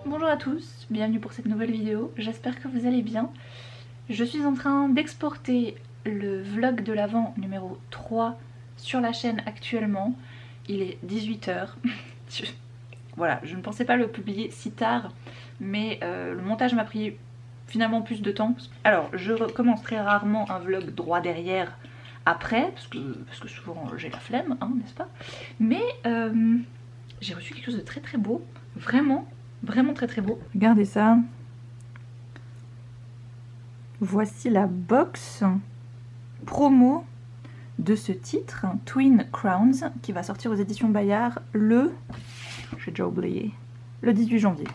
Bonjour à tous, bienvenue pour cette nouvelle vidéo, j'espère que vous allez bien. Je suis en train d'exporter le vlog de l'Avent numéro 3 sur la chaîne actuellement. Il est 18 h. Voilà, je ne pensais pas le publier si tard, mais le montage m'a pris finalement plus de temps. Alors, je recommence très rarement un vlog droit derrière après, parce que souvent j'ai la flemme, hein, n'est-ce pas? Mais j'ai reçu quelque chose de très très beau, vraiment très beau. Regardez ça. Voici la box promo de ce titre, Twin Crowns, qui va sortir aux éditions Bayard le... j'ai déjà oublié. Le 18 janvier.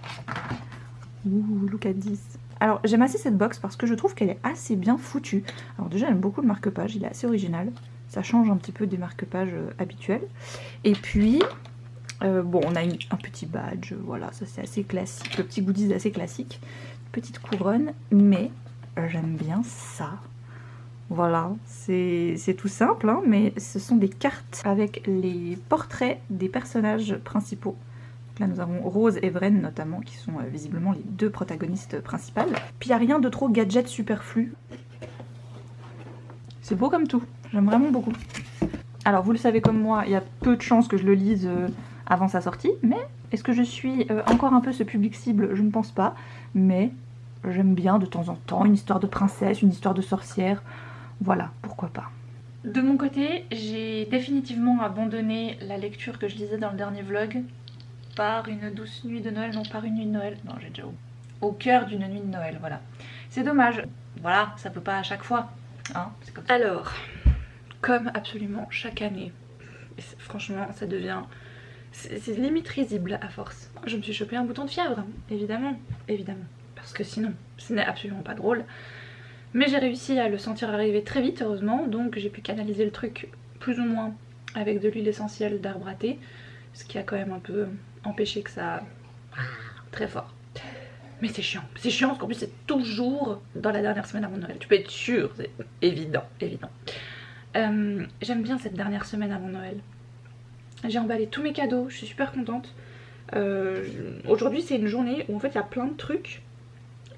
Ouh, look at this. Alors j'aime assez cette box parce que je trouve qu'elle est assez bien foutue. Alors déjà j'aime beaucoup le marque-page, il est assez original. Ça change un petit peu des marque-pages habituels. Et puis... bon, on a un petit badge, voilà, ça c'est assez classique, le petit goodies assez classique, petite couronne, mais j'aime bien ça. Voilà, c'est tout simple, hein, mais ce sont des cartes avec les portraits des personnages principaux. Donc là nous avons Rose et Vren notamment, qui sont visiblement les deux protagonistes principales. Puis il n'y a rien de trop gadget superflu. C'est beau comme tout, j'aime vraiment beaucoup. Alors vous le savez comme moi, il y a peu de chances que je le lise... avant sa sortie, mais est-ce que je suis encore un peu ce public cible? Je ne pense pas, mais j'aime bien de temps en temps une histoire de princesse, une histoire de sorcière, voilà, pourquoi pas. De mon côté, j'ai définitivement abandonné la lecture que je lisais dans le dernier vlog par une douce nuit de Noël, non par une nuit de Noël, non j'ai déjà au cœur d'une nuit de Noël, voilà. C'est dommage, voilà, ça peut pas à chaque fois, hein, c'est comme ça. Alors, comme absolument chaque année, franchement ça devient... c'est limite risible à force. Je me suis chopé un bouton de fièvre, évidemment, parce que sinon, ce n'est absolument pas drôle. Mais j'ai réussi à le sentir arriver très vite, heureusement, donc j'ai pu canaliser le truc plus ou moins avec de l'huile essentielle d'arbre à thé, ce qui a quand même un peu empêché que ça... très fort. Mais c'est chiant parce qu'en plus c'est toujours dans la dernière semaine avant Noël, tu peux être sûr, c'est évident. J'aime bien cette dernière semaine avant Noël. J'ai emballé tous mes cadeaux, je suis super contente. Aujourd'hui c'est une journée où en fait il y a plein de trucs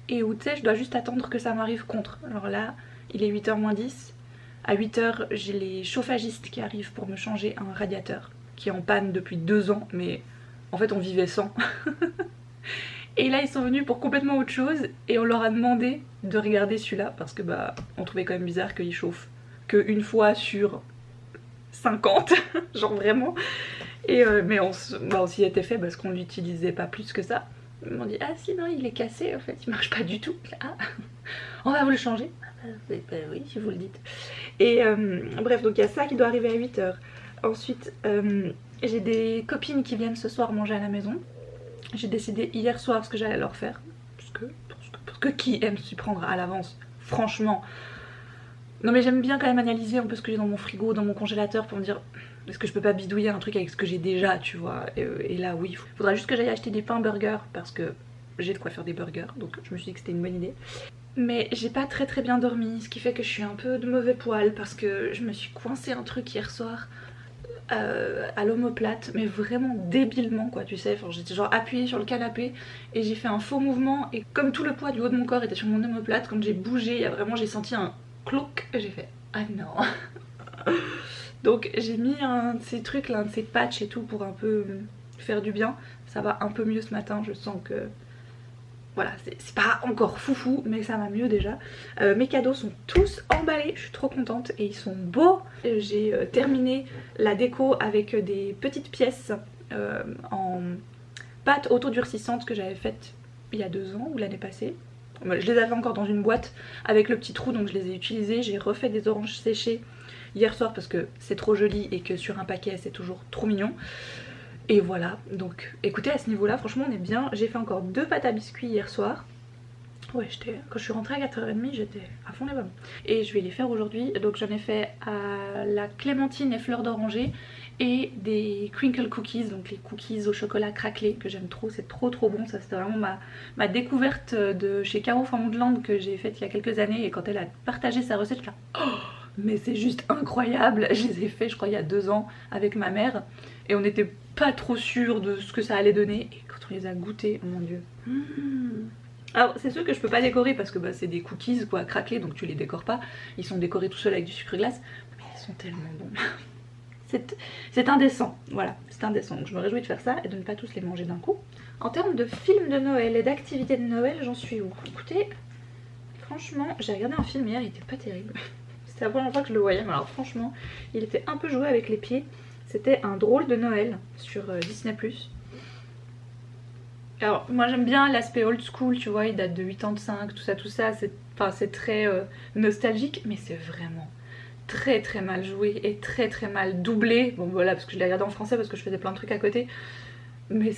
et où tu sais je dois juste attendre que ça m'arrive contre. Alors là il est 8 h moins 10. À 8 h j'ai les chauffagistes qui arrivent pour me changer un radiateur qui est en panne depuis 2 ans, mais en fait on vivait sans. Et là ils sont venus pour complètement autre chose et on leur a demandé de regarder celui-là parce que bah on trouvait quand même bizarre qu'il chauffe qu'une fois sur 50, genre vraiment. Et mais on s'y était fait parce qu'on l'utilisait pas plus que ça. Ils m'ont dit ah si non il est cassé en fait, il marche pas du tout. Ah on va vous le changer. Bah, oui si vous le dites. Et bref donc il y a ça qui doit arriver à 8 h. Ensuite j'ai des copines qui viennent ce soir manger à la maison. J'ai décidé hier soir ce que j'allais leur faire. Parce que qui aime s'y prendre à l'avance, franchement. Non mais j'aime bien quand même analyser un peu ce que j'ai dans mon frigo, dans mon congélateur pour me dire est-ce que je peux pas bidouiller un truc avec ce que j'ai déjà, tu vois. Et là oui, il faudra juste que j'aille acheter des pains burgers parce que j'ai de quoi faire des burgers, donc je me suis dit que c'était une bonne idée. Mais j'ai pas très bien dormi, ce qui fait que je suis un peu de mauvais poil parce que je me suis coincé un truc hier soir à l'omoplate, mais vraiment débilement quoi, tu sais. Enfin, j'étais genre appuyée sur le canapé et j'ai fait un faux mouvement et comme tout le poids du haut de mon corps était sur mon omoplate, quand j'ai bougé, j'ai senti un clouc et j'ai fait ah non. Donc j'ai mis un de ces trucs là, un de ces patchs et tout pour un peu faire du bien. Ça va un peu mieux ce matin, je sens que voilà, c'est pas encore foufou mais ça va mieux déjà. Mes cadeaux sont tous emballés, je suis trop contente et ils sont beaux. J'ai terminé la déco avec des petites pièces en pâte auto-durcissante que j'avais faite il y a 2 ans ou l'année passée. Je les avais encore dans une boîte avec le petit trou donc je les ai utilisées. J'ai refait des oranges séchées hier soir parce que c'est trop joli et que sur un paquet c'est toujours trop mignon. Et voilà, donc écoutez à ce niveau là franchement on est bien. J'ai fait encore 2 pâtes à biscuits hier soir. Ouais, quand je suis rentrée à 4 h 30 j'étais à fond les pommes. Et je vais les faire aujourd'hui, donc j'en ai fait à la clémentine et fleur d'oranger et des crinkle cookies, donc les cookies au chocolat craquelé que j'aime trop, c'est trop bon. Ça c'était vraiment ma découverte de chez Caro Foundland que j'ai faite il y a quelques années et quand elle a partagé sa recette, je suis là, oh mais c'est juste incroyable. Je les ai fait je crois il y a 2 ans avec ma mère et on n'était pas trop sûr de ce que ça allait donner et quand on les a goûtés, oh mon dieu. Alors c'est ceux que je peux pas décorer parce que bah, c'est des cookies quoi, craquelés, donc tu les décores pas. Ils sont décorés tout seuls avec du sucre glace, mais ils sont tellement bons. C'est indécent, voilà, c'est indécent. Donc je me réjouis de faire ça et de ne pas tous les manger d'un coup. En termes de films de Noël et d'activités de Noël, j'en suis où? Écoutez, franchement, j'ai regardé un film hier, il était pas terrible. C'était la première fois que je le voyais, mais alors franchement, il était un peu joué avec les pieds. C'était Un drôle de Noël sur Disney+. Alors moi j'aime bien l'aspect old school, tu vois, il date de 85, tout ça, c'est très nostalgique, mais c'est vraiment très très mal joué et très très mal doublé. Bon voilà, parce que je l'ai regardé en français parce que je faisais plein de trucs à côté. Mais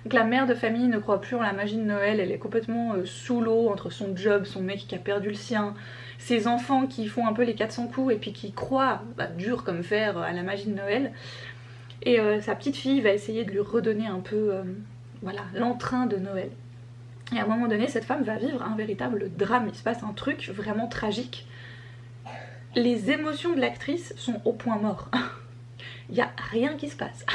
donc la mère de famille ne croit plus en la magie de Noël, elle est complètement sous l'eau entre son job, son mec qui a perdu le sien, ses enfants qui font un peu les 400 coups et puis qui croient, bah, dur comme fer, à la magie de Noël. Et sa petite fille va essayer de lui redonner un peu voilà, l'entrain de Noël. Et à un moment donné, cette femme va vivre un véritable drame, il se passe un truc vraiment tragique. Les émotions de l'actrice sont au point mort. Il n'y a rien qui se passe.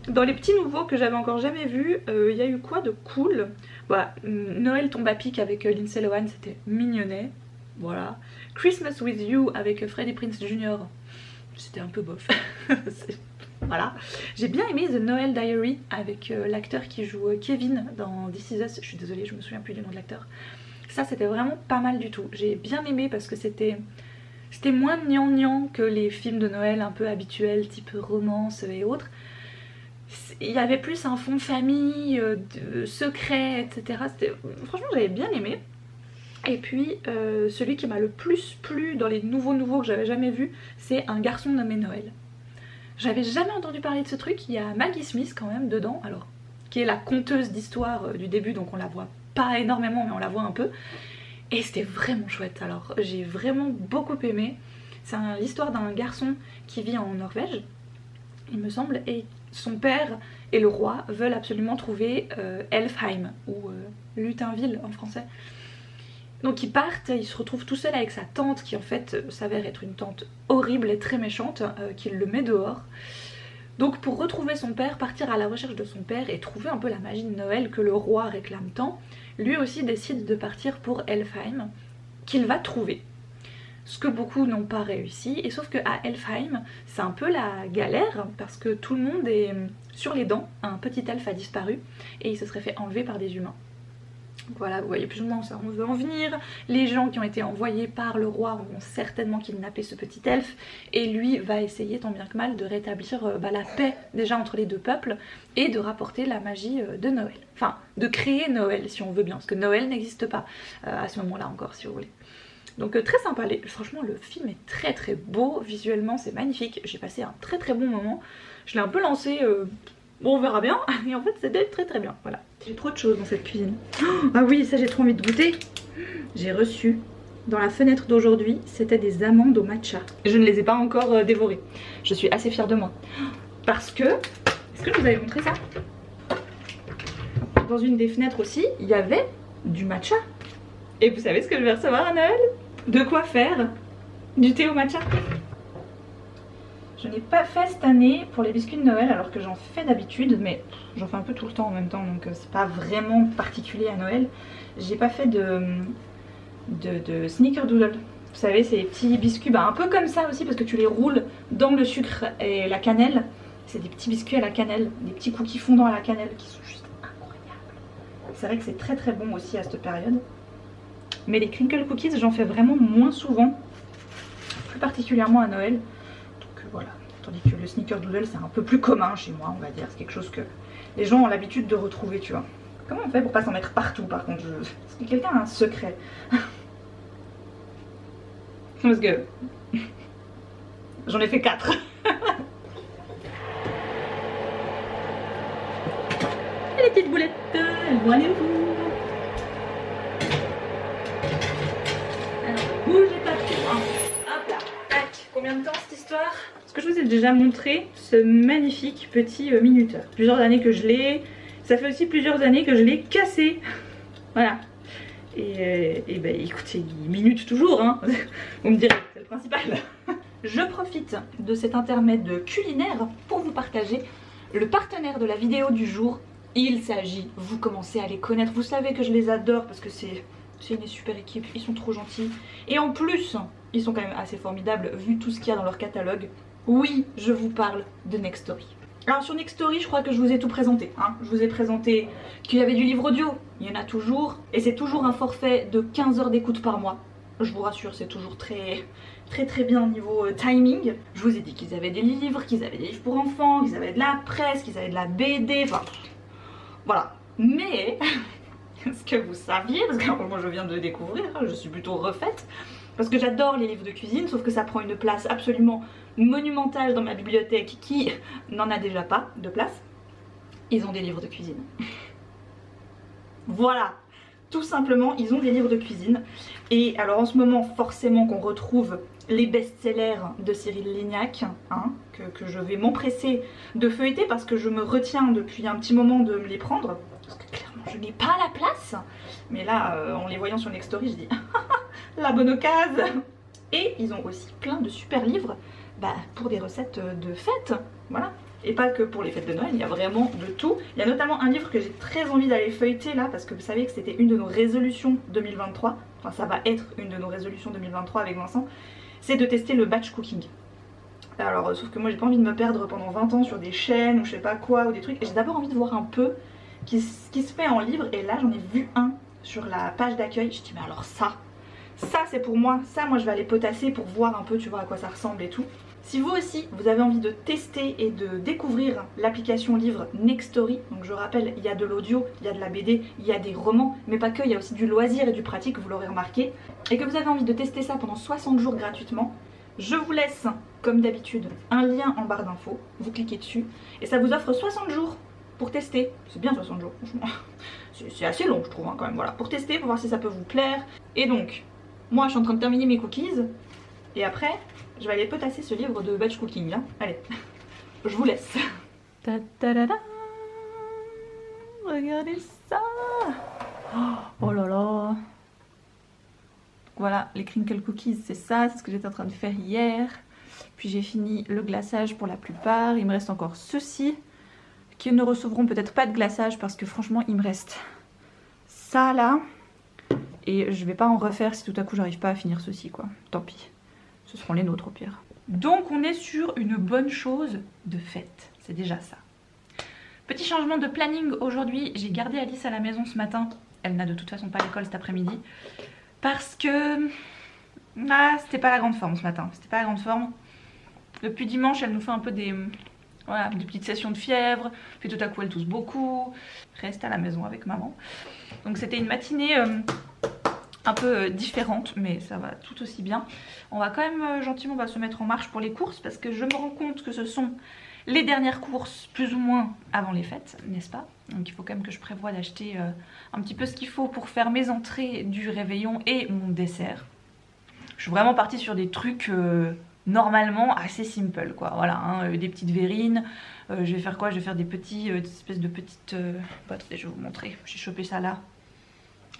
Dans les petits nouveaux que j'avais encore jamais vus, il y a eu quoi de cool? Bah, Noël tombe à pic avec Lindsay Lohan, c'était mignonnet. Voilà. Christmas with You avec Freddie Prinze Jr. C'était un peu bof. Voilà. J'ai bien aimé The Noel Diary avec l'acteur qui joue Kevin dans This Is Us. Je suis désolée, je me souviens plus du nom de l'acteur. Ça c'était vraiment pas mal du tout. J'ai bien aimé parce que c'était moins gnangnan que les films de Noël un peu habituels, type romance et autres. Il y avait plus un fond de famille, de secret, etc. Franchement j'avais bien aimé. Et puis celui qui m'a le plus plu dans les nouveaux que j'avais jamais vus, c'est Un garçon nommé Noël. J'avais jamais entendu parler de ce truc, il y a Maggie Smith quand même dedans, alors qui est la conteuse d'histoire du début, donc on la voit pas énormément mais on la voit un peu. Et c'était vraiment chouette, alors j'ai vraiment beaucoup aimé. C'est l'histoire d'un garçon qui vit en Norvège, il me semble, et son père et le roi veulent absolument trouver Elfheim, ou Lutinville en français. Donc ils partent, ils se retrouvent tout seul avec sa tante qui en fait s'avère être une tante horrible et très méchante, qui le met dehors. Donc pour retrouver son père, partir à la recherche de son père et trouver un peu la magie de Noël que le roi réclame tant, lui aussi décide de partir pour Elfheim, qu'il va trouver. Ce que beaucoup n'ont pas réussi, et sauf que à Elfheim, c'est un peu la galère parce que tout le monde est sur les dents, un petit elfe a disparu et il se serait fait enlever par des humains. Voilà, vous voyez plus ou moins où ça on veut en venir. Les gens qui ont été envoyés par le roi vont certainement kidnapper ce petit elfe et lui va essayer tant bien que mal de rétablir la paix déjà entre les deux peuples et de rapporter la magie de Noël. Enfin, de créer Noël si on veut bien, parce que Noël n'existe pas à ce moment-là encore si vous voulez. Donc très sympa, franchement le film est très très beau, visuellement c'est magnifique, j'ai passé un très très bon moment. Je l'ai un peu lancé... bon on verra bien, et en fait c'était très très bien, voilà. J'ai trop de choses dans cette cuisine. Ah oui, ça j'ai trop envie de goûter. J'ai reçu dans la fenêtre d'aujourd'hui, c'était des amandes au matcha. Je ne les ai pas encore dévorées. Je suis assez fière de moi. Parce que, est-ce que je vous avais montré ça? Dans une des fenêtres aussi, il y avait du matcha. Et vous savez ce que je vais recevoir à Noël? De quoi faire du thé au matcha. Je n'ai pas fait cette année pour les biscuits de Noël alors que j'en fais d'habitude, mais j'en fais un peu tout le temps en même temps, donc c'est pas vraiment particulier à Noël. J'ai pas fait de snickerdoodle. Vous savez, ces petits biscuits, un peu comme ça aussi parce que tu les roules dans le sucre et la cannelle. C'est des petits biscuits à la cannelle, des petits cookies fondants à la cannelle qui sont juste incroyables. C'est vrai que c'est très très bon aussi à cette période. Mais les crinkle cookies, j'en fais vraiment moins souvent, plus particulièrement à Noël. Voilà, tandis que le snickerdoodle c'est un peu plus commun chez moi on va dire, c'est quelque chose que les gens ont l'habitude de retrouver tu vois. Comment on fait pour pas s'en mettre partout par contre? Est-ce que quelqu'un a un secret? Parce que j'en ai fait 4. Et les petites boulettes, elles vont aller où? Alors bougez pas trop hein. Hop là, tac. Combien de temps cette histoire? Est-ce que je vous ai déjà montré ce magnifique petit minuteur? Plusieurs années que je l'ai, ça fait aussi plusieurs années que je l'ai cassé. Voilà. Et ben écoutez, il minute toujours, hein. Vous me direz, c'est le principal. Je profite de cet intermède culinaire pour vous partager le partenaire de la vidéo du jour, Il s'agit, vous commencez à les connaître, vous savez que je les adore parce que c'est une super équipe, ils sont trop gentils. Et en plus, ils sont quand même assez formidables vu tout ce qu'il y a dans leur catalogue. Oui, je vous parle de Nextory. Alors sur Nextory, je crois que je vous ai tout présenté. Hein. Je vous ai présenté qu'il y avait du livre audio, il y en a toujours. Et c'est toujours un forfait de 15 heures d'écoute par mois. Je vous rassure, c'est toujours très bien au niveau timing. Je vous ai dit qu'ils avaient des livres pour enfants, qu'ils avaient de la presse, qu'ils avaient de la BD, enfin voilà. Mais est-ce que vous saviez, parce que moi je viens de le découvrir, je suis plutôt refaite, parce que j'adore les livres de cuisine, sauf que ça prend une place absolument monumentale dans ma bibliothèque qui n'en a déjà pas de place. Ils ont des livres de cuisine. Voilà, tout simplement, ils ont des livres de cuisine. Et alors en ce moment, forcément qu'on retrouve les best-sellers de Cyril Lignac, hein, que je vais m'empresser de feuilleter parce que je me retiens depuis un petit moment de me les prendre. Parce que clairement, je n'ai pas la place. Mais là, en les voyant sur Nextory, je dis la bonne occasion. Et ils ont aussi plein de super livres pour des recettes de fêtes. Voilà. Et pas que pour les fêtes de Noël, il y a vraiment de tout. Il y a notamment un livre que j'ai très envie d'aller feuilleter là, parce que vous savez que c'était une de nos résolutions 2023. Enfin, ça va être une de nos résolutions 2023 avec Vincent. C'est de tester le batch cooking. Alors, sauf que moi j'ai pas envie de me perdre pendant 20 ans sur des chaînes ou je sais pas quoi ou des trucs. Et j'ai d'abord envie de voir un peu ce qui se fait en livre. Et là j'en ai vu un sur la page d'accueil. Je dis mais alors ça c'est pour moi. Ça moi je vais aller potasser pour voir un peu, tu vois, à quoi ça ressemble et tout. Si vous aussi, vous avez envie de tester et de découvrir l'application livre Nextory, donc je rappelle, il y a de l'audio, il y a de la BD, il y a des romans, mais pas que, il y a aussi du loisir et du pratique, vous l'aurez remarqué, et que vous avez envie de tester ça pendant 60 jours gratuitement, je vous laisse, comme d'habitude, un lien en barre d'infos, vous cliquez dessus, et ça vous offre 60 jours pour tester. C'est bien 60 jours, franchement, c'est assez long je trouve, hein, quand même, voilà, pour tester, pour voir si ça peut vous plaire. Et donc, moi je suis en train de terminer mes cookies, et après, je vais aller potasser ce livre de batch cooking. Hein. Allez, je vous laisse. Ta -ta -da -da. Regardez ça. Oh là là. Voilà, les crinkle cookies, c'est ça, c'est ce que j'étais en train de faire hier. Puis j'ai fini le glaçage pour la plupart. Il me reste encore ceux-ci, qui ne recevront peut-être pas de glaçage parce que franchement, il me reste ça là. Et je vais pas en refaire si tout à coup j'arrive pas à finir ceci, quoi. Tant pis. Ce seront les nôtres au pire. Donc on est sur une bonne chose de fête, c'est déjà ça. Petit changement de planning aujourd'hui, j'ai gardé Alice à la maison ce matin. Elle n'a de toute façon pas l'école cet après-midi. Parce que... c'était pas la grande forme ce matin, c'était pas la grande forme. Depuis dimanche, elle nous fait un peu des petites sessions de fièvre. Puis tout à coup elle tousse beaucoup. Reste à la maison avec maman. Donc c'était une matinée... un peu différente, mais ça va tout aussi bien. On va quand même gentiment se mettre en marche pour les courses parce que je me rends compte que ce sont les dernières courses plus ou moins avant les fêtes, n'est-ce pas? Donc il faut quand même que je prévoie d'acheter un petit peu ce qu'il faut pour faire mes entrées du réveillon et mon dessert. Je suis vraiment partie sur des trucs normalement assez simple, quoi. Voilà, hein, des petites verrines. Je vais faire quoi? Je vais faire des petits, espèces de petites... attendez, je vais vous montrer. J'ai chopé ça là.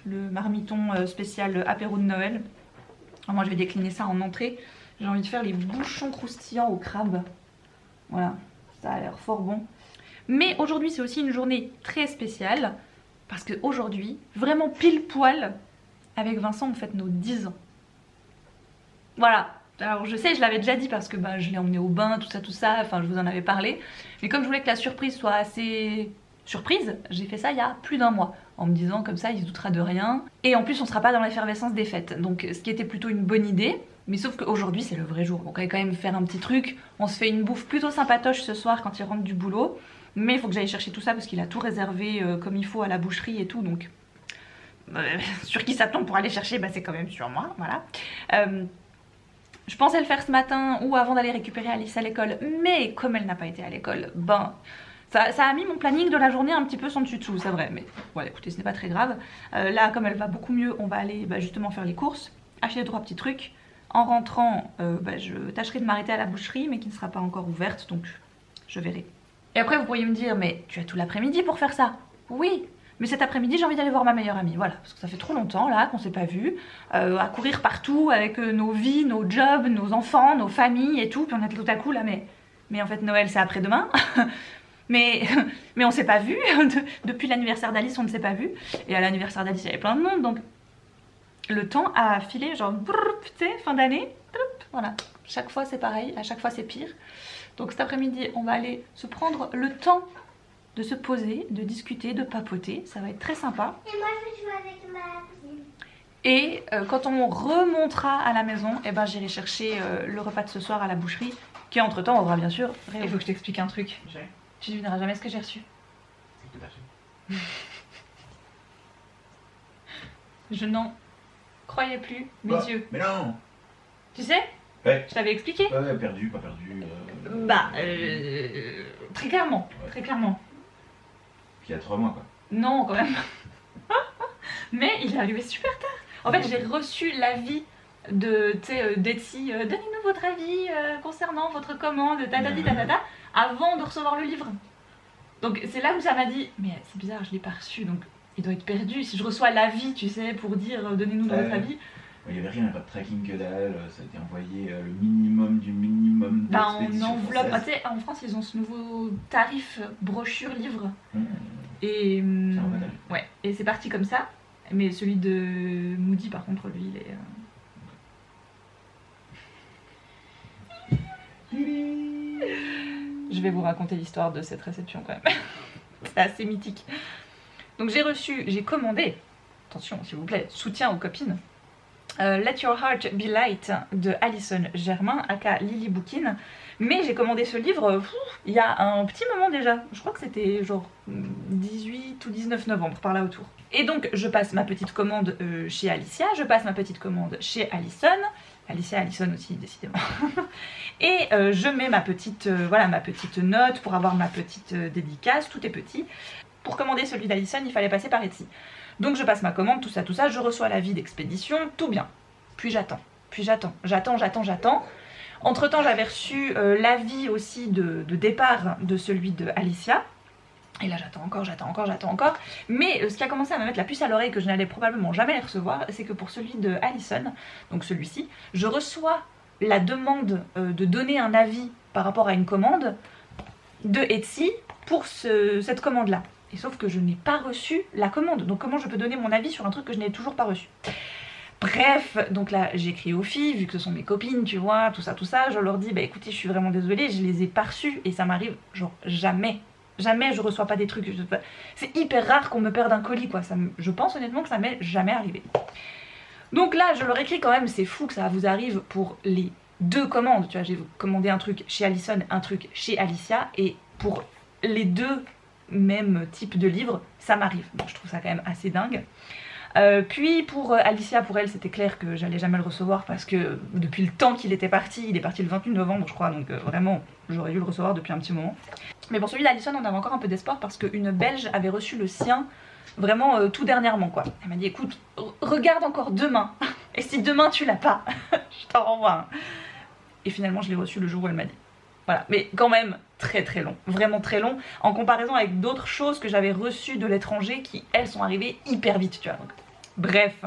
Le marmiton spécial apéro de Noël. Alors moi je vais décliner ça en entrée. J'ai envie de faire les bouchons croustillants au crabe. Voilà, ça a l'air fort bon. Mais aujourd'hui c'est aussi une journée très spéciale. Parce qu'aujourd'hui, vraiment pile poil, avec Vincent on fête nos 10 ans. Voilà. Alors je sais, je l'avais déjà dit parce que je l'ai emmené au bain, tout ça, enfin je vous en avais parlé. Mais comme je voulais que la surprise soit assez... surprise, j'ai fait ça il y a plus d'1 mois en me disant comme ça il se doutera de rien et en plus on sera pas dans l'effervescence des fêtes, donc ce qui était plutôt une bonne idée, mais sauf qu'aujourd'hui c'est le vrai jour, donc on va quand même faire un petit truc. On se fait une bouffe plutôt sympatoche ce soir quand il rentre du boulot, mais il faut que j'aille chercher tout ça parce qu'il a tout réservé comme il faut à la boucherie et tout, donc sur qui ça tombe pour aller chercher, c'est quand même sur moi, voilà. Je pensais le faire ce matin ou avant d'aller récupérer Alice à l'école, mais comme elle n'a pas été à l'école, ça a mis mon planning de la journée un petit peu sans dessus dessous, c'est vrai, mais voilà, écoutez, ce n'est pas très grave. Là, comme elle va beaucoup mieux, on va aller justement faire les courses, acheter 3 petits trucs. En rentrant, je tâcherai de m'arrêter à la boucherie, mais qui ne sera pas encore ouverte, donc je verrai. Et après, vous pourriez me dire, mais tu as tout l'après-midi pour faire ça? Oui, mais cet après-midi, j'ai envie d'aller voir ma meilleure amie, voilà, parce que ça fait trop longtemps, là, qu'on s'est pas vu, à courir partout avec nos vies, nos jobs, nos enfants, nos familles et tout, puis on est tout à coup là, mais en fait, Noël, c'est après-demain. Mais, mais on s'est pas vu, depuis l'anniversaire d'Alice on ne s'est pas vu. Et à l'anniversaire d'Alice il y avait plein de monde, donc le temps a filé genre, tu sais, fin d'année, voilà. Chaque fois c'est pareil, à chaque fois c'est pire. Donc cet après-midi on va aller se prendre le temps de se poser, de discuter, de papoter, ça va être très sympa. Et moi je vais jouer avec ma cousine. Et quand on remontera à la maison, eh ben, j'irai chercher le repas de ce soir à la boucherie, qui entre temps aura bien sûr... Il faut que je t'explique un truc. Tu ne devineras jamais ce que j'ai reçu. Je n'en croyais plus mes yeux. Mais non. Tu sais? Ouais. Je t'avais expliqué? Ouais, perdu, pas perdu. Très clairement, ouais. très clairement. Puis il y a 3 mois quoi. Non, quand même. Mais il est arrivé super tard. En fait, j'ai reçu l'avis d'Etsy, donnez-nous votre avis concernant votre commande, avant de recevoir le livre. Donc c'est là où ça m'a dit, mais c'est bizarre, je l'ai pas reçu, donc il doit être perdu. Si je reçois l'avis, tu sais, pour dire donnez-nous votre avis. Il n'y avait rien, pas de tracking que dalle, ça a été envoyé le minimum du minimum. En enveloppe, tu sais, en France ils ont ce nouveau tarif brochure livre. Et ouais, et c'est parti comme ça. Mais celui de Moody par contre lui il est... Je vais vous raconter l'histoire de cette réception quand même. C'est assez mythique. Donc j'ai commandé, attention s'il vous plaît, soutien aux copines, Let Your Heart Be Light de Alison Germain, aka Lily Bookin. Mais j'ai commandé ce livre il y a un petit moment déjà. Je crois que c'était genre 18 ou 19 novembre, par là autour. Et donc je passe ma petite commande chez Alicia, je passe ma petite commande chez Alison. Alicia, Alison aussi, décidément. Et je mets ma petite, voilà, ma petite note pour avoir ma petite dédicace, tout est petit. Pour commander celui d'Alison, il fallait passer par Etsy. Donc je passe ma commande, tout ça, je reçois l'avis d'expédition, tout bien. Puis j'attends. Entre temps, j'avais reçu l'avis aussi de départ de celui de Alicia. Et là j'attends encore. Mais ce qui a commencé à me mettre la puce à l'oreille, que je n'allais probablement jamais les recevoir, c'est que pour celui de Alison, donc celui-ci, je reçois la demande de donner un avis par rapport à une commande de Etsy pour cette commande-là. Et sauf que je n'ai pas reçu la commande. Donc comment je peux donner mon avis sur un truc que je n'ai toujours pas reçu? Bref, donc là j'écris aux filles, vu que ce sont mes copines, tu vois, tout ça, je leur dis, bah écoutez, je suis vraiment désolée, je les ai pas reçus, et ça m'arrive genre jamais je reçois pas des trucs, c'est hyper rare qu'on me perde un colis quoi, je pense honnêtement que ça m'est jamais arrivé. Donc là je leur écris quand même, c'est fou que ça vous arrive pour les deux commandes, tu vois, j'ai commandé un truc chez Alison, un truc chez Alicia, et pour les deux mêmes types de livres, ça m'arrive, donc je trouve ça quand même assez dingue. Puis pour Alicia, pour elle c'était clair que j'allais jamais le recevoir parce que depuis le temps qu'il était parti, il est parti le 28 novembre je crois, donc vraiment j'aurais dû le recevoir depuis un petit moment. Mais pour celui d'Alison on avait encore un peu d'espoir parce qu'une Belge avait reçu le sien vraiment tout dernièrement quoi. Elle m'a dit écoute, regarde encore demain et si demain tu l'as pas, je t'en renvoie un. Et finalement je l'ai reçu le jour où elle m'a dit. Voilà, mais quand même très long, vraiment très long, en comparaison avec d'autres choses que j'avais reçues de l'étranger qui elles sont arrivées hyper vite tu vois. Donc, bref,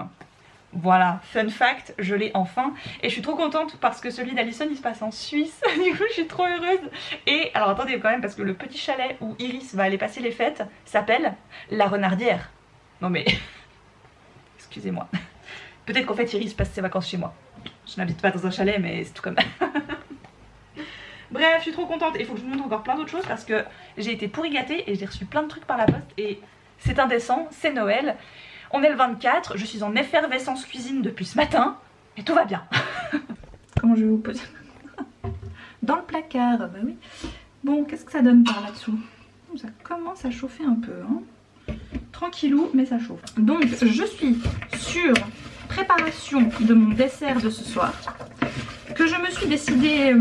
voilà, fun fact, je l'ai enfin. Et je suis trop contente parce que celui d'Alison il se passe en Suisse, du coup je suis trop heureuse. Et alors attendez quand même, parce que le petit chalet où Iris va aller passer les fêtes s'appelle La Renardière. Non mais, excusez-moi. Peut-être qu'en fait Iris passe ses vacances chez moi. Je n'habite pas dans un chalet mais c'est tout comme... Bref, je suis trop contente et il faut que je vous montre encore plein d'autres choses parce que j'ai été pourri gâtée et j'ai reçu plein de trucs par la poste et c'est indécent, c'est Noël. On est le 24, je suis en effervescence cuisine depuis ce matin et tout va bien. Comment je vais vous poser? Dans le placard, bah oui. Bon, qu'est-ce que ça donne par là-dessous? Ça commence à chauffer un peu, hein. Tranquillou, mais ça chauffe. Donc, je suis sur préparation de mon dessert de ce soir. Que je me suis décidée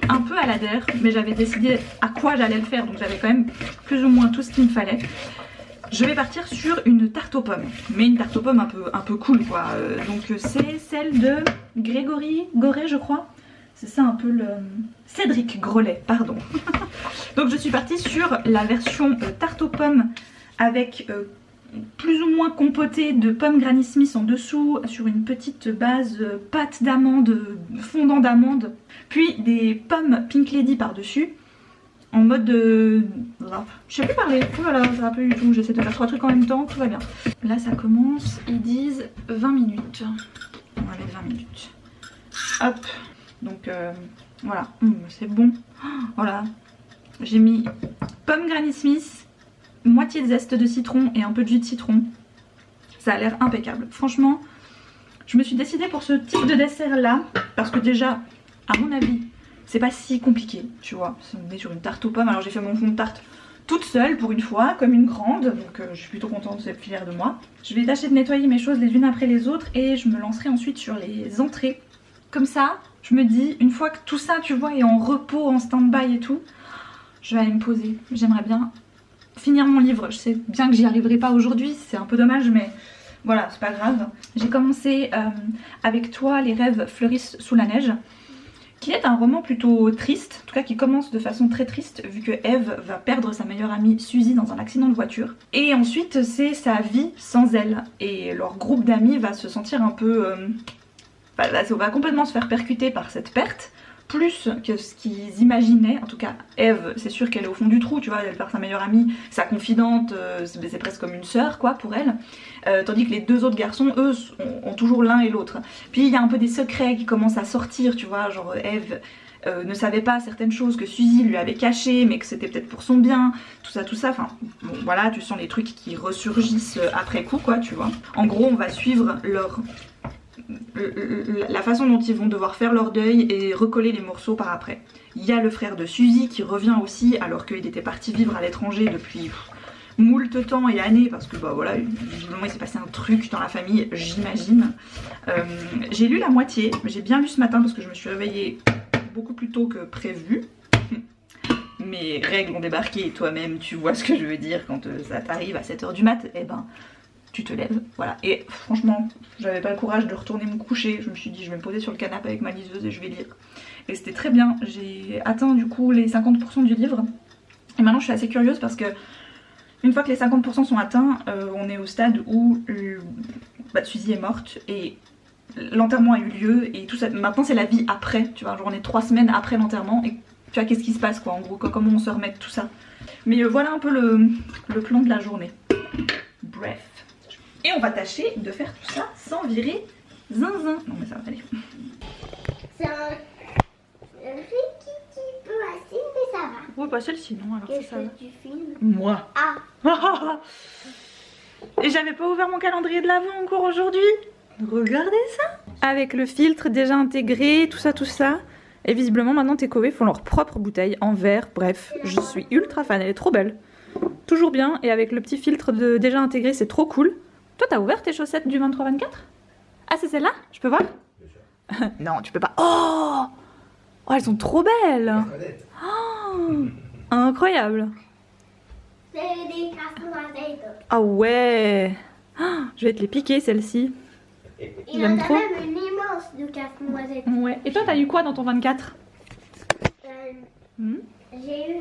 un peu à la der, mais j'avais décidé à quoi j'allais le faire, donc j'avais quand même plus ou moins tout ce qu'il me fallait. Je vais partir sur une tarte aux pommes, mais une tarte aux pommes un peu cool quoi. Donc c'est celle de Grégory Goret je crois. C'est ça un peu le... Cédric Grolet, pardon. Donc je suis partie sur la version tarte aux pommes avec... plus ou moins compotée de pommes Granny Smith en dessous, sur une petite base pâte d'amande, fondant d'amande, puis des pommes Pink Lady par dessus. en mode de... Je sais plus parler, oh là là, ça va plus du tout, j'essaie de faire 3 trucs en même temps, tout va bien. Là ça commence, ils disent 20 minutes. On va mettre 20 minutes. Hop, donc voilà, c'est bon. Voilà, j'ai mis pomme Granny Smith, moitié de zeste de citron et un peu de jus de citron. Ça a l'air impeccable. Franchement, je me suis décidée pour ce type de dessert là, parce que déjà, à mon avis, c'est pas si compliqué, tu vois. On est sur une tarte aux pommes, alors j'ai fait mon fond de tarte toute seule pour une fois, comme une grande, donc je suis plutôt contente, c'est fière de moi. Je vais tâcher de nettoyer mes choses les unes après les autres et je me lancerai ensuite sur les entrées. Comme ça, je me dis, une fois que tout ça, tu vois, est en repos, en stand-by et tout, je vais aller me poser. J'aimerais bien finir mon livre. Je sais bien que j'y arriverai pas aujourd'hui, c'est un peu dommage, mais voilà, c'est pas grave. J'ai commencé avec toi, Les rêves fleurissent sous la neige, qui est un roman plutôt triste, en tout cas qui commence de façon très triste vu que Eve va perdre sa meilleure amie Suzy dans un accident de voiture. Et ensuite c'est sa vie sans elle et leur groupe d'amis va se sentir un peu... va complètement se faire percuter par cette perte, plus que ce qu'ils imaginaient. En tout cas Eve, c'est sûr qu'elle est au fond du trou, tu vois, elle perd sa meilleure amie, sa confidente, c'est presque comme une sœur quoi pour elle. Tandis que les deux autres garçons, eux, ont toujours l'un et l'autre. Puis il y a un peu des secrets qui commencent à sortir, tu vois, genre Eve ne savait pas certaines choses que Suzy lui avait cachées, mais que c'était peut-être pour son bien, tout ça, enfin, bon, voilà, tu sens les trucs qui ressurgissent après coup, quoi, tu vois. En gros, on va suivre la façon dont ils vont devoir faire leur deuil et recoller les morceaux par après. Il y a le frère de Suzy qui revient aussi, alors qu'il était parti vivre à l'étranger depuis... moult temps et années parce que bah voilà, visiblement il s'est passé un truc dans la famille, j'imagine. J'ai lu la moitié, j'ai bien lu ce matin parce que je me suis réveillée beaucoup plus tôt que prévu. Mes règles ont débarqué et toi-même tu vois ce que je veux dire quand ça t'arrive à 7h du mat, et ben tu te lèves, voilà. Et franchement, j'avais pas le courage de retourner me coucher, je me suis dit je vais me poser sur le canapé avec ma liseuse et je vais lire. Et c'était très bien, j'ai atteint du coup les 50% du livre. Et maintenant je suis assez curieuse parce que une fois que les 50% sont atteints, on est au stade où Suzy est morte et l'enterrement a eu lieu et tout ça. Maintenant c'est la vie après, tu vois, genre on est 3 semaines après l'enterrement et tu vois qu'est-ce qui se passe quoi en gros, comment on se remet de tout ça. Mais voilà un peu le plan de la journée. Bref. Et on va tâcher de faire tout ça sans virer zinzin. Non mais ça va aller. C'est un petit peu assez, mais ça va. Ouais, pas celle-ci, non, alors Qu'est-ce ça que va. tu filmes? Moi. Ah, Et j'avais pas ouvert mon calendrier de l'avant encore aujourd'hui. Regardez ça. Avec le filtre déjà intégré, tout ça. Et visiblement maintenant Takeaway font leur propre bouteille en verre. Bref, je suis ultra fan, elle est trop belle. Toujours bien, et avec le petit filtre déjà intégré, c'est trop cool. Toi t'as ouvert tes chaussettes du 23-24? Ah c'est celle-là? Je peux voir? Non, tu peux pas. Oh, elles sont trop belles. Oh, incroyable. c'est des casse-noisettes. Ah ouais. Oh, je vais te les piquer celles-ci. Il y en J'aime a trop. même une immense de casse-noisettes. Ouais. Et toi t'as eu quoi dans ton 24? J'ai eu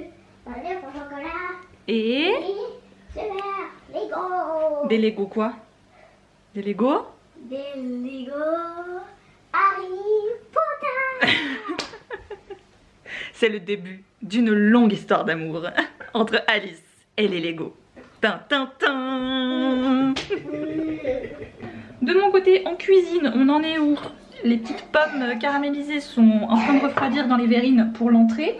un œuf au chocolat Et et c'est vert, Lego. des Lego quoi? Des Lego? Des Lego Harry Potter. C'est le début d'une longue histoire d'amour entre Alice et les Lego. Tin. De mon côté, en cuisine, on en est où? Les petites pommes caramélisées sont en train de refroidir dans les verrines pour l'entrée.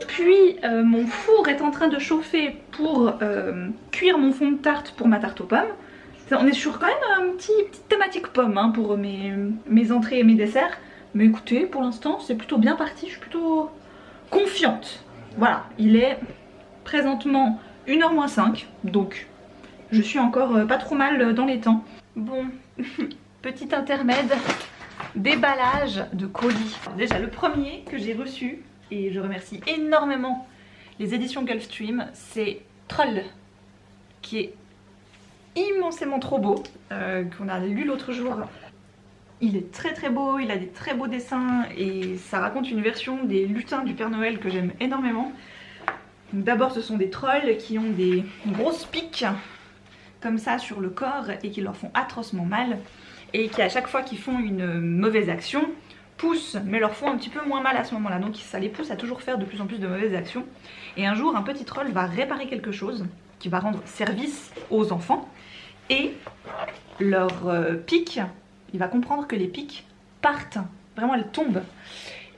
Puis mon four est en train de chauffer pour cuire mon fond de tarte pour ma tarte aux pommes. On est sur quand même une petite thématique pomme hein, pour mes entrées et mes desserts. Mais écoutez, pour l'instant c'est plutôt bien parti, je suis plutôt confiante. Voilà, il est présentement 1h-5, donc je suis encore pas trop mal dans les temps. Bon, petit intermède, déballage de colis. Alors déjà le premier que j'ai reçu, et je remercie énormément les éditions Gulfstream, c'est Troll, qui est immensément trop beau, qu'on a lu l'autre jour. Il est très beau, il a des très beaux dessins et ça raconte une version des lutins du Père Noël que j'aime énormément. D'abord ce sont des trolls qui ont des grosses piques comme ça sur le corps et qui leur font atrocement mal et qui à chaque fois qu'ils font une mauvaise action poussent mais leur font un petit peu moins mal à ce moment là, donc ça les pousse à toujours faire de plus en plus de mauvaises actions. Et un jour un petit troll va réparer quelque chose qui va rendre service aux enfants et leur pique, il va comprendre que les piques partent, vraiment elles tombent.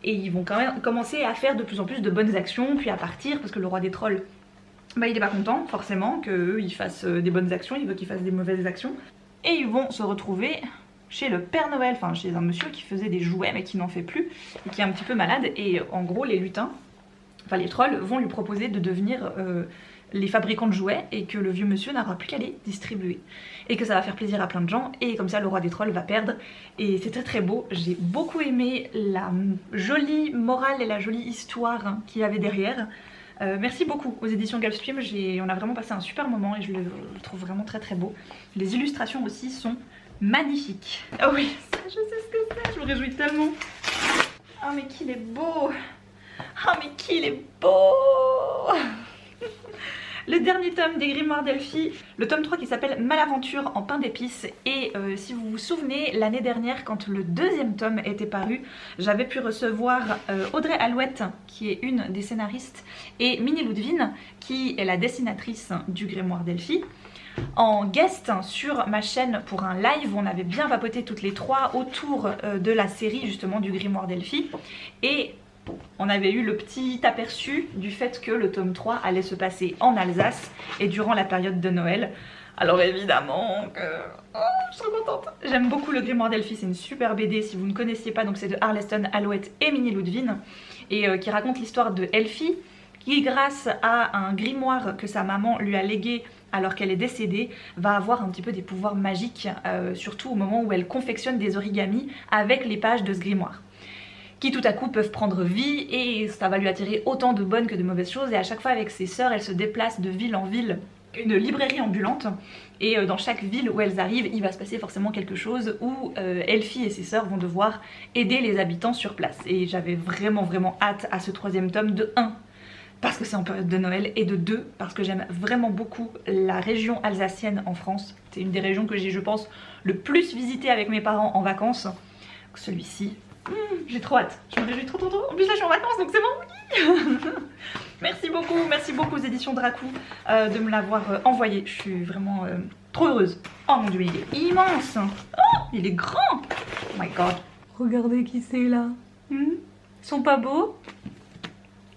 Et ils vont quand même commencer à faire de plus en plus de bonnes actions, puis à partir, parce que le roi des trolls, bah, il est pas content forcément qu'eux ils fassent des bonnes actions, il veut qu'ils fassent des mauvaises actions. Et ils vont se retrouver chez le Père Noël, enfin chez un monsieur qui faisait des jouets mais qui n'en fait plus, et qui est un petit peu malade. Et en gros les lutins, enfin les trolls vont lui proposer de devenir les fabricants de jouets et que le vieux monsieur n'aura plus qu'à les distribuer. Et que ça va faire plaisir à plein de gens et comme ça le roi des trolls va perdre. Et c'est très très beau, j'ai beaucoup aimé la jolie morale et la jolie histoire qu'il y avait derrière. Merci beaucoup aux éditions Gulfstream, on a vraiment passé un super moment et je le trouve vraiment très très beau. Les illustrations aussi sont magnifiques. Ah oui, ça, je sais ce que c'est, je me réjouis tellement. Oh mais qu'il est beau. Oh mais qu'il est beau. Le dernier tome des Grimoires d'Elphie, le tome 3 qui s'appelle Malaventure en pain d'épices. Et si vous vous souvenez, l'année dernière quand le deuxième tome était paru, j'avais pu recevoir Audrey Alouette qui est une des scénaristes et Minnie Ludwin qui est la dessinatrice du Grimoire d'Elphie en guest sur ma chaîne pour un live où on avait bien vapoté toutes les trois autour de la série justement du Grimoire d'Elphie. Et on avait eu le petit aperçu du fait que le tome 3 allait se passer en Alsace et durant la période de Noël. Alors évidemment que... Oh, je suis trop contente. J'aime beaucoup le Grimoire d'Elphie, c'est une super BD si vous ne connaissiez pas. Donc c'est de Arleston Alouette et Minnie Ludwin et qui raconte l'histoire de Elphie qui grâce à un grimoire que sa maman lui a légué alors qu'elle est décédée, va avoir un petit peu des pouvoirs magiques, surtout au moment où elle confectionne des origamis avec les pages de ce grimoire, qui tout à coup peuvent prendre vie et ça va lui attirer autant de bonnes que de mauvaises choses. Et à chaque fois avec ses sœurs, elle se déplace de ville en ville, une librairie ambulante, et dans chaque ville où elles arrivent, il va se passer forcément quelque chose où Elphie et ses sœurs vont devoir aider les habitants sur place. Et j'avais vraiment hâte à ce troisième tome, de 1 parce que c'est en période de Noël, et de 2 parce que j'aime vraiment beaucoup la région alsacienne en France. C'est une des régions que j'ai, je pense, le plus visité avec mes parents en vacances. Celui-ci, j'ai trop hâte, je me réjouis trop. En plus là je suis en vacances donc c'est bon. Merci beaucoup aux éditions Dracou de me l'avoir envoyé. Je suis vraiment trop heureuse. Oh mon dieu, il est immense. Oh, il est grand. Oh my god. Regardez qui c'est là. Ils sont pas beaux?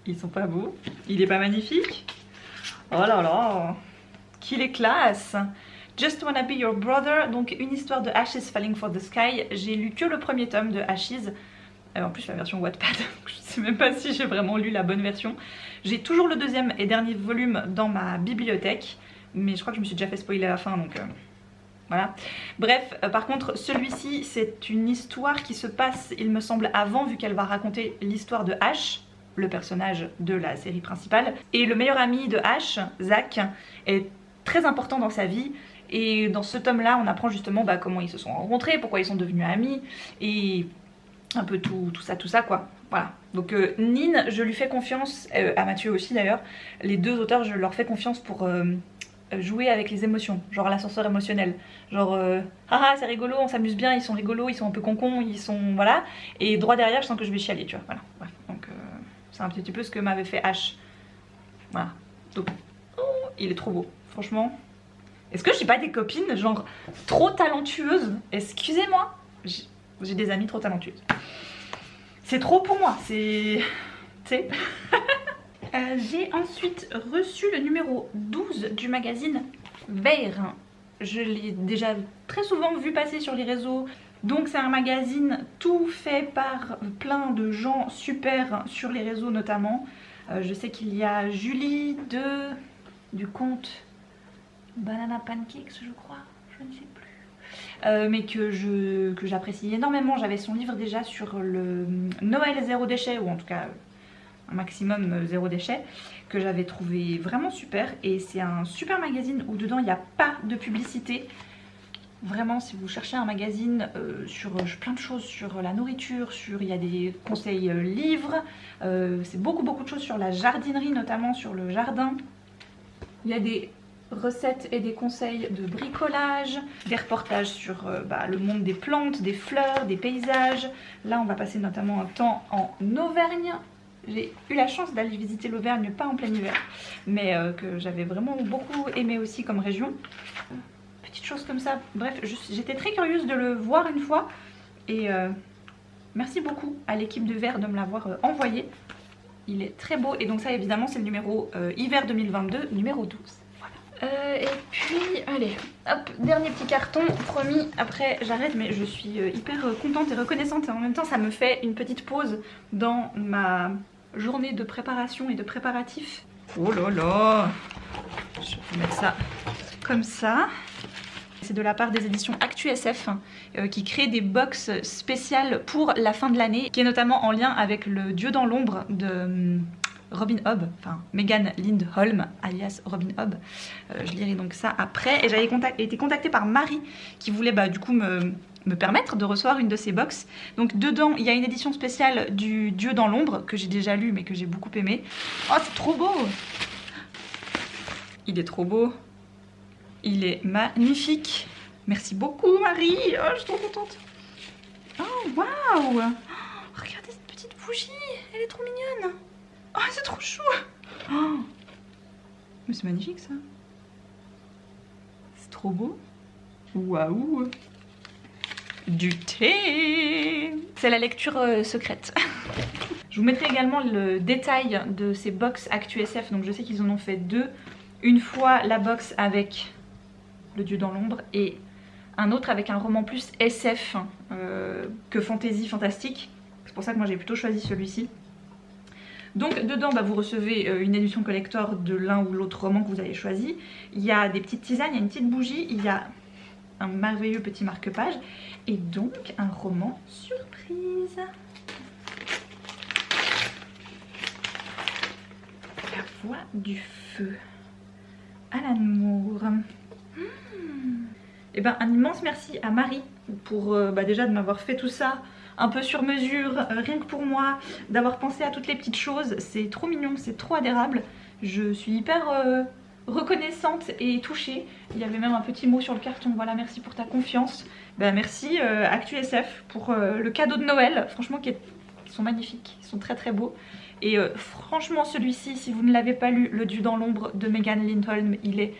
Ils sont pas beaux? Il est pas magnifique? Oh là là, qu'il est classe. Just Wanna Be Your Brother, donc une histoire de Ashes Falling for the Sky. J'ai lu que le premier tome de Ashes, en plus la version Wattpad, je sais même pas si j'ai vraiment lu la bonne version. J'ai toujours le deuxième et dernier volume dans ma bibliothèque, mais je crois que je me suis déjà fait spoiler à la fin, donc voilà. Bref, par contre celui-ci c'est une histoire qui se passe, il me semble, avant, vu qu'elle va raconter l'histoire de Ash, le personnage de la série principale. Et le meilleur ami de Ash, Zach, est très important dans sa vie. Et dans ce tome-là, on apprend justement comment ils se sont rencontrés, pourquoi ils sont devenus amis, et un peu tout ça quoi. Voilà. Donc Nin, je lui fais confiance, à Mathieu aussi d'ailleurs. Les deux auteurs, je leur fais confiance pour jouer avec les émotions, genre l'ascenseur émotionnel. Genre, haha, c'est rigolo, on s'amuse bien, ils sont rigolos, ils sont un peu concons, ils sont... voilà. Et droit derrière, je sens que je vais chialer, tu vois. Voilà. Bref, donc c'est un petit peu ce que m'avait fait Ash. Voilà. Donc, oh, il est trop beau, franchement. Est-ce que j'ai pas des copines genre trop talentueuses? Excusez-moi, j'ai des amies trop talentueuses. C'est trop pour moi, c'est... tu sais. J'ai ensuite reçu le numéro 12 du magazine Veyre. Je l'ai déjà très souvent vu passer sur les réseaux. Donc c'est un magazine tout fait par plein de gens super sur les réseaux notamment. Je sais qu'il y a Julie du compte Banana Pancakes, je crois, je ne sais plus. Mais que j'apprécie énormément. J'avais son livre déjà sur le Noël zéro déchet, ou en tout cas un maximum zéro déchet, que j'avais trouvé vraiment super. Et c'est un super magazine où dedans il n'y a pas de publicité. Vraiment, si vous cherchez un magazine sur plein de choses, sur la nourriture, il y a des conseils livres, c'est beaucoup de choses sur la jardinerie, notamment sur le jardin. Il y a des recettes et des conseils de bricolage, des reportages sur le monde des plantes, des fleurs, des paysages. Là on va passer notamment un temps en Auvergne. J'ai eu la chance d'aller visiter l'Auvergne, pas en plein hiver, mais que j'avais vraiment beaucoup aimé aussi comme région. Petites choses comme ça, bref, j'étais très curieuse de le voir une fois et merci beaucoup à l'équipe de Vert de me l'avoir envoyé. Il est très beau et donc ça évidemment c'est le numéro hiver 2022, numéro 12. Voilà. Et puis allez, hop, dernier petit carton, promis, après j'arrête mais je suis hyper contente et reconnaissante et en même temps ça me fait une petite pause dans ma journée de préparation et de préparatifs. Oh là là, je vais mettre ça comme ça. C'est de la part des éditions ActuSF qui créent des box spéciales pour la fin de l'année, qui est notamment en lien avec le Dieu dans l'ombre de Robin Hobb, enfin Megan Lindholm alias Robin Hobb. Je lirai donc ça après. Et j'avais été contactée par Marie qui voulait du coup me permettre de recevoir une de ces box. Donc dedans il y a une édition spéciale du Dieu dans l'ombre que j'ai déjà lu mais que j'ai beaucoup aimé. Oh c'est trop beau! Il est trop beau. Il est magnifique. Merci beaucoup Marie. Oh, je suis trop contente. Oh waouh. Regardez cette petite bougie. Elle est trop mignonne. Oh c'est trop chou. Oh. Mais c'est magnifique ça. C'est trop beau. Waouh. Du thé. C'est la lecture secrète. Je vous mettrai également le détail de ces box ActuSF. Donc je sais qu'ils en ont fait deux. Une fois la box avec le Dieu dans l'ombre et un autre avec un roman plus SF que fantasy fantastique. C'est pour ça que moi j'ai plutôt choisi celui-ci. Donc dedans vous recevez une édition collector de l'un ou l'autre roman que vous avez choisi. Il y a des petites tisanes, il y a une petite bougie, il y a un merveilleux petit marque-page et donc un roman surprise. La voix du feu. Alan Moore. Et un immense merci à Marie pour déjà de m'avoir fait tout ça un peu sur mesure, rien que pour moi, d'avoir pensé à toutes les petites choses. C'est trop mignon, c'est trop adorable. Je suis hyper reconnaissante et touchée. Il y avait même un petit mot sur le carton. Voilà, merci pour ta confiance. Merci ActuSF pour le cadeau de Noël. Franchement, qui sont magnifiques, ils sont très très beaux. Et franchement celui-ci, si vous ne l'avez pas lu, Le Dieu dans l'ombre de Megan Lindholm, il est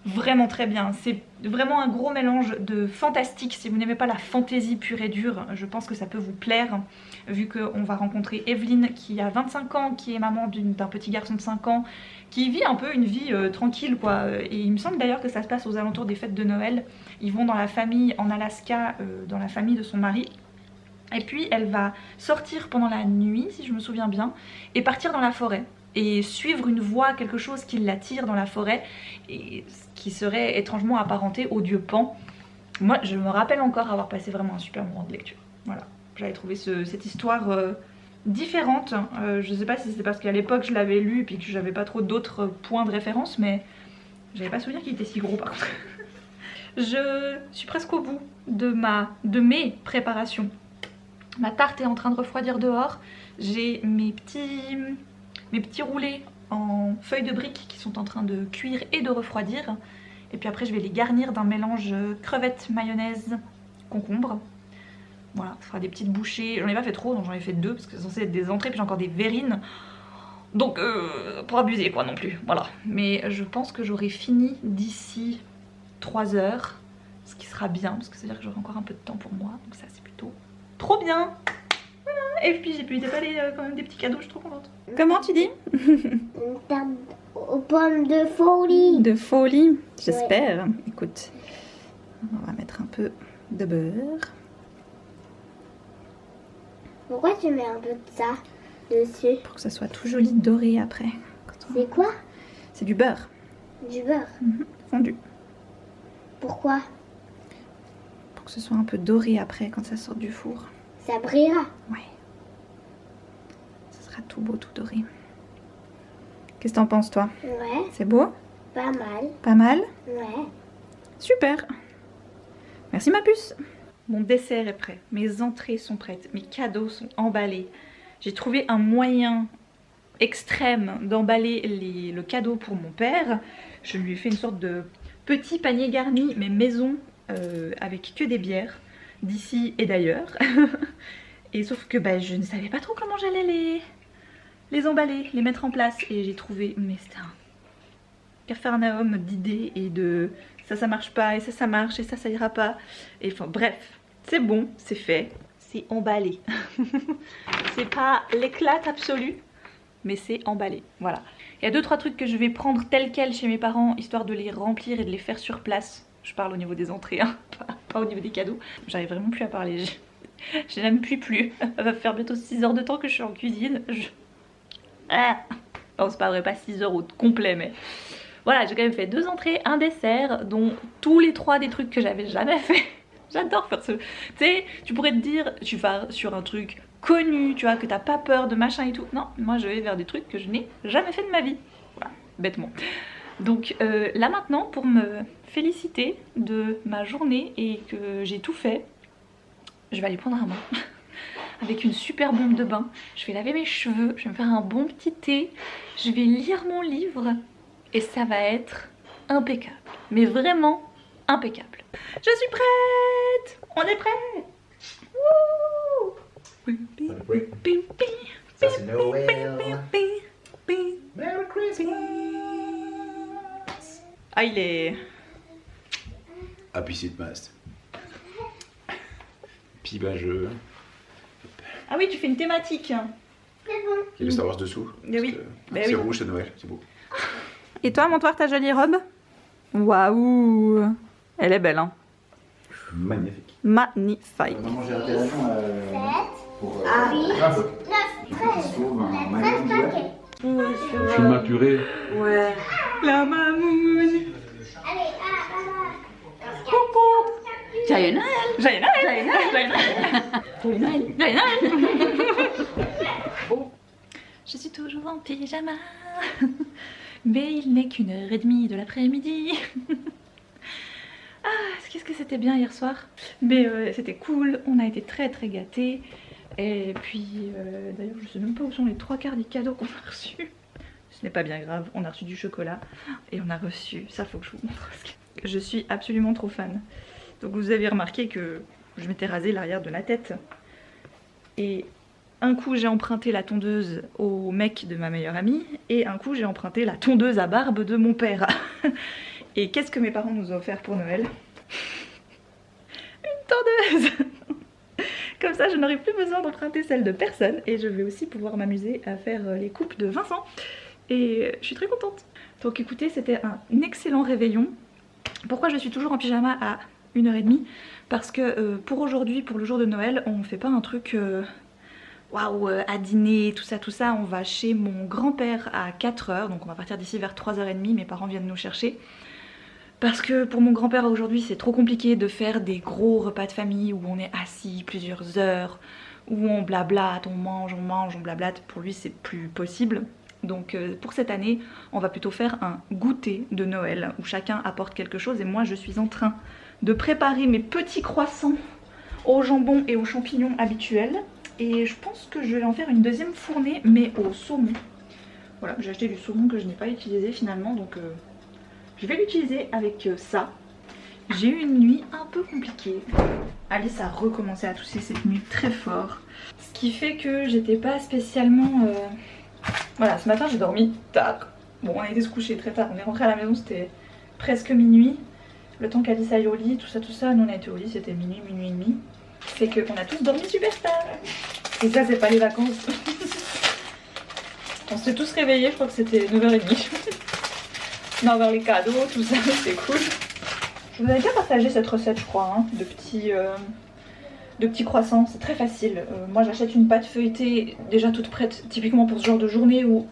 vraiment très bien. C'est vraiment un gros mélange de fantastique. Si vous n'aimez pas la fantaisie pure et dure, je pense que ça peut vous plaire, vu qu'on va rencontrer Evelyn qui a 25 ans, qui est maman d'un petit garçon de 5 ans, qui vit un peu une vie tranquille quoi. Et il me semble d'ailleurs que ça se passe aux alentours des fêtes de Noël. Ils vont dans la famille en Alaska, dans la famille de son mari. Et puis elle va sortir pendant la nuit, si je me souviens bien, et partir dans la forêt. Et suivre une voie, quelque chose qui l'attire dans la forêt, et qui serait étrangement apparenté au dieu Pan. Moi, je me rappelle encore avoir passé vraiment un super moment de lecture. Voilà, j'avais trouvé cette histoire différente. Je sais pas si c'est parce qu'à l'époque je l'avais lu et puis que j'avais pas trop d'autres points de référence, mais j'avais pas souvenir qu'il était si gros par contre. Je suis presque au bout de mes préparations. Ma tarte est en train de refroidir dehors. J'ai mes petits roulés en feuilles de briques qui sont en train de cuire et de refroidir. Et puis après je vais les garnir d'un mélange crevettes, mayonnaise, concombre. Voilà, ça fera des petites bouchées. J'en ai pas fait trop, donc j'en ai fait 2 parce que c'est censé être des entrées, puis j'ai encore des verrines. Donc pour abuser quoi non plus, voilà. Mais je pense que j'aurai fini d'ici 3 heures, ce qui sera bien parce que ça veut dire que j'aurai encore un peu de temps pour moi. Donc ça c'est plutôt trop bien. Voilà. Et puis j'ai pu déballer quand même des petits cadeaux, je suis trop contente. Comment tu dis? Une tarte aux pommes de folie. De folie, j'espère. Ouais. Écoute, on va mettre un peu de beurre. Pourquoi tu mets un peu de ça dessus? Pour que ça soit tout joli doré après. C'est quoi? C'est du beurre. Du beurre? Fondu. Pourquoi? Pour que ce soit un peu doré après quand ça sort du four. Ça brillera? Ouais. Ça sera tout beau, tout doré. Qu'est-ce que t'en penses toi? Ouais. C'est beau? Pas mal. Pas mal? Ouais. Super. Merci ma puce. Mon dessert est prêt, mes entrées sont prêtes, mes cadeaux sont emballés. J'ai trouvé un moyen extrême d'emballer le cadeau pour mon père. Je lui ai fait une sorte de petit panier garni, mais maison, avec que des bières d'ici et d'ailleurs. Et sauf que bah, je ne savais pas trop comment j'allais les emballer, les mettre en place. Et j'ai trouvé, mais c'était un capharnaüm d'idées et de ça marche pas, et ça marche, et ça ira pas. Et enfin bref, c'est bon, c'est fait, c'est emballé. C'est pas l'éclate absolue, mais c'est emballé, voilà. Il y a 2-3 trucs que je vais prendre tels quels chez mes parents, histoire de les remplir et de les faire sur place. Je parle au niveau des entrées, hein, pas au niveau des cadeaux. J'arrive vraiment plus à parler, je n'aime plus. Ça va faire bientôt 6 heures de temps que je suis en cuisine. Ah non, c'est pas vrai, pas 6 heures au complet, mais... Voilà, j'ai quand même fait 2 entrées, un dessert, dont tous les 3 des trucs que j'avais jamais fait. J'adore faire ce... Tu sais, tu pourrais te dire, tu vas sur un truc connu, tu vois, que t'as pas peur de machin et tout. Non, moi je vais vers des trucs que je n'ai jamais fait de ma vie. Voilà, bêtement. Donc là maintenant, pour me féliciter de ma journée et que j'ai tout fait, je vais aller prendre un bain. Avec une super bombe de bain. Je vais laver mes cheveux, je vais me faire un bon petit thé. Je vais lire mon livre. Et ça va être impeccable. Mais vraiment impeccable. Je suis prête! On est prêt! Ça c'est Noël. Merry Christmas. Ah, il est... Happy Seatmast. Puis bah je... Ah oui, tu fais une thématique. Il y a le Star Wars dessous. Oui. C'est oui. rouge, c'est Noël, c'est beau. Et toi, montre-moi ta jolie robe. Waouh! Elle est belle, hein? Magnifique. Magnifique. Maman, j'ai raté l'avion pour... Ah oui. 13 paquets. Je suis maturé. Ouais. La mamoune. Allez, Coucou. Joyeux Noël. Joyeux Noël. Joyeux Noël. Joyeux Noël. Joyeux Noël. Oh. Je suis toujours en pyjama. Mais il n'est qu'1h30 de l'après-midi. Ah, qu'est-ce que c'était bien hier soir. Mais c'était cool, on a été très gâtés. Et puis, d'ailleurs, je sais même pas où sont les 3/4 des cadeaux qu'on a reçus. Ce n'est pas bien grave, on a reçu du chocolat et on a reçu, ça faut que je vous montre. Je suis absolument trop fan. Donc vous avez remarqué que je m'étais rasé l'arrière de la tête. Et un coup j'ai emprunté la tondeuse au mec de ma meilleure amie et un coup j'ai emprunté la tondeuse à barbe de mon père. Et qu'est-ce que mes parents nous ont offert pour Noël? Une tondeuse. Comme ça je n'aurai plus besoin d'emprunter celle de personne et je vais aussi pouvoir m'amuser à faire les coupes de Vincent. Et je suis très contente. Donc écoutez, c'était un excellent réveillon. Pourquoi je suis toujours en pyjama à 1h30? Parce que pour aujourd'hui, pour le jour de Noël, on fait pas un truc... waouh, à dîner, tout ça, on va chez mon grand-père à 4h, donc on va partir d'ici vers 3h30, mes parents viennent nous chercher. Parce que pour mon grand-père aujourd'hui c'est trop compliqué de faire des gros repas de famille où on est assis plusieurs heures, où on blablate, on mange, on blablate, pour lui c'est plus possible. Donc pour cette année, on va plutôt faire un goûter de Noël où chacun apporte quelque chose et moi je suis en train de préparer mes petits croissants au jambon et aux champignons habituels. Et je pense que je vais en faire une deuxième fournée mais au saumon. Voilà, j'ai acheté du saumon que je n'ai pas utilisé finalement donc je vais l'utiliser avec ça. J'ai eu une nuit un peu compliquée. Alice a recommencé à tousser cette nuit très fort. Ce qui fait que j'étais pas spécialement... Voilà, ce matin j'ai dormi tard. Bon, on a été se coucher très tard, on est rentré à la maison, c'était presque minuit. Le temps qu'Alice aille au lit, tout ça, nous on a été au lit, c'était minuit et demi. C'est qu'on a tous dormi super tard. Et ça c'est pas les vacances. On s'est tous réveillés, je crois que c'était 9h30. On a ouvert les cadeaux, tout ça, c'était cool. Je vous avais déjà partagé cette recette je crois, hein, de petits croissants, c'est très facile. Moi j'achète une pâte feuilletée déjà toute prête, typiquement pour ce genre de journée où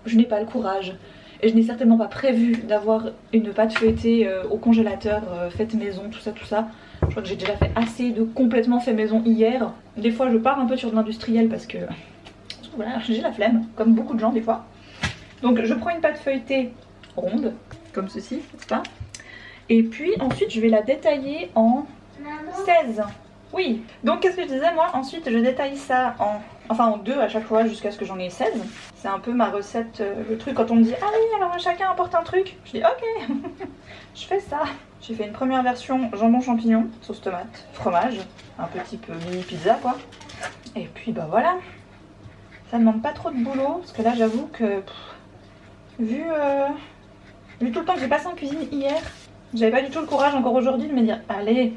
je n'ai pas le courage. Et je n'ai certainement pas prévu d'avoir une pâte feuilletée au congélateur, faite maison, tout ça. Je crois que j'ai déjà fait assez de complètement fait maison hier. Des fois je pars un peu sur de l'industriel parce que voilà, j'ai la flemme, comme beaucoup de gens des fois. Donc je prends une pâte feuilletée ronde, comme ceci, n'est-ce pas? Et puis ensuite je vais la détailler en 16. Oui, donc qu'est-ce que je disais moi? Ensuite je détaille ça en enfin en 2 à chaque fois jusqu'à ce que j'en ai 16. C'est un peu ma recette, le truc quand on me dit ah oui alors chacun apporte un truc, je dis ok, je fais ça. J'ai fait une première version jambon champignon, sauce tomate, fromage, un peu type mini pizza quoi. Et puis bah voilà, ça demande pas trop de boulot parce que là j'avoue que vu tout le temps que j'ai passé en cuisine hier, j'avais pas du tout le courage encore aujourd'hui de me dire allez,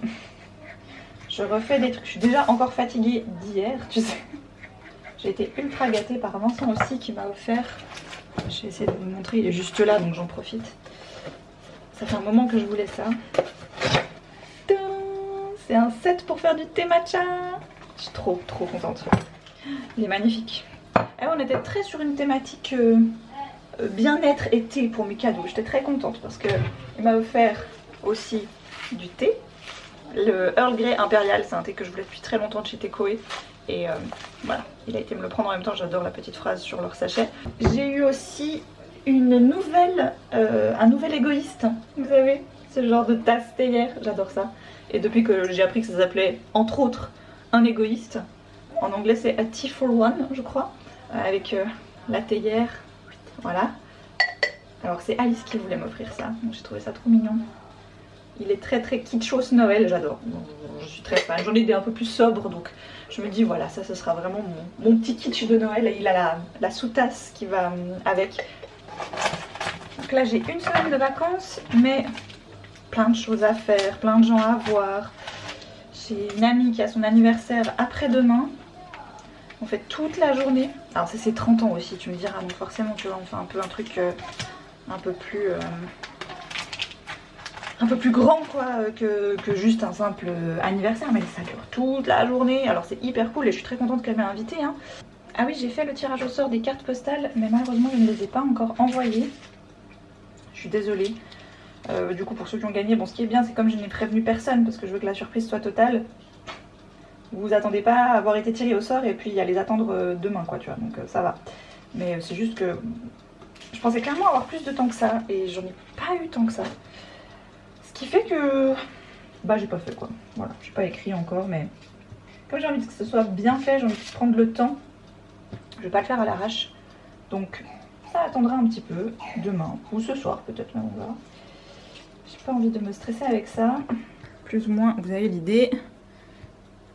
je refais des trucs. Je suis déjà encore fatiguée d'hier, tu sais. J'ai été ultra gâtée par Vincent aussi qui m'a offert. Je vais essayer de vous le montrer, il est juste là donc j'en profite. Ça fait un moment que je voulais ça. C'est un set pour faire du thé matcha. Je suis trop contente. Il est magnifique. Et on était très sur une thématique bien-être et thé pour mes cadeaux. J'étais très contente parce que il m'a offert aussi du thé. Le Earl Grey Impérial, c'est un thé que je voulais depuis très longtemps de chez Tekoé. Et voilà, il a été me le prendre en même temps, j'adore la petite phrase sur leur sachet. J'ai eu aussi un nouvel égoïste, vous savez, ce genre de tasse théière, j'adore ça. Et depuis que j'ai appris que ça s'appelait entre autres un égoïste, en anglais c'est a tea for one je crois, avec la théière, voilà. Alors c'est Alice qui voulait m'offrir ça, donc j'ai trouvé ça trop mignon. Il est très kitschos Noël, j'adore. Je suis très fan. J'en ai des un peu plus sobres, donc je me dis voilà, ça ce sera vraiment mon petit kitsch de Noël. Et il a la sous-tasse qui va avec. Donc là j'ai une semaine de vacances, mais plein de choses à faire, plein de gens à voir. J'ai une amie qui a son anniversaire après-demain. On fait toute la journée. Alors c'est ses 30 ans aussi, tu me diras, donc forcément tu vois, on fait un peu un truc un peu plus grand quoi que juste un simple anniversaire, mais ça dure toute la journée, alors c'est hyper cool et je suis très contente qu'elle m'ait invitée hein. Ah oui, j'ai fait le tirage au sort des cartes postales, mais malheureusement je ne les ai pas encore envoyées. Je suis désolée. Du coup pour ceux qui ont gagné, bon ce qui est bien c'est comme je n'ai prévenu personne parce que je veux que la surprise soit totale. Vous vous attendez pas à avoir été tiré au sort et puis à les attendre demain quoi tu vois, donc ça va. Mais c'est juste que je pensais clairement avoir plus de temps que ça et j'en ai pas eu tant que ça. Ce qui fait que bah j'ai pas fait quoi, voilà, j'ai pas écrit encore, mais comme j'ai envie que ce soit bien fait, j'ai envie de prendre le temps, je vais pas le faire à l'arrache, donc ça attendra un petit peu, demain ou ce soir peut-être, même on verra. J'ai pas envie de me stresser avec ça, plus ou moins vous avez l'idée.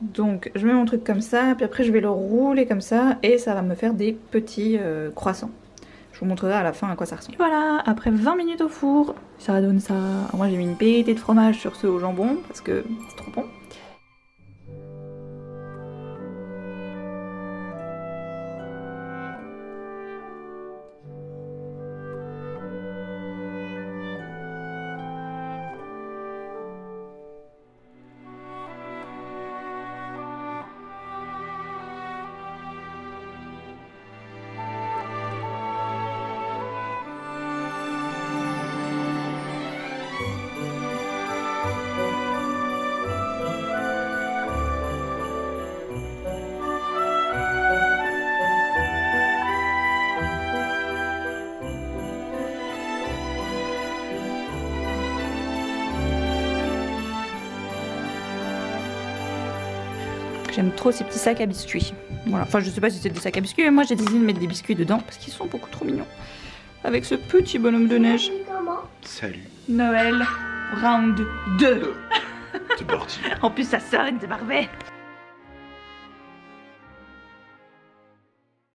Donc je mets mon truc comme ça, puis après je vais le rouler comme ça et ça va me faire des petits croissants. Je vous montrerai à la fin à quoi ça ressemble. Voilà, après 20 minutes au four, ça donne ça. Moi j'ai mis une pétée de fromage sur ce au jambon parce que c'est trop bon. J'aime trop ces petits sacs à biscuits. Voilà. Enfin, je sais pas si c'est des sacs à biscuits, mais moi j'ai décidé de mettre des biscuits dedans parce qu'ils sont beaucoup trop mignons. Avec ce petit bonhomme de neige. Salut. Noël, round 2. C'est parti. En plus, sa sœur, elle était parfaite.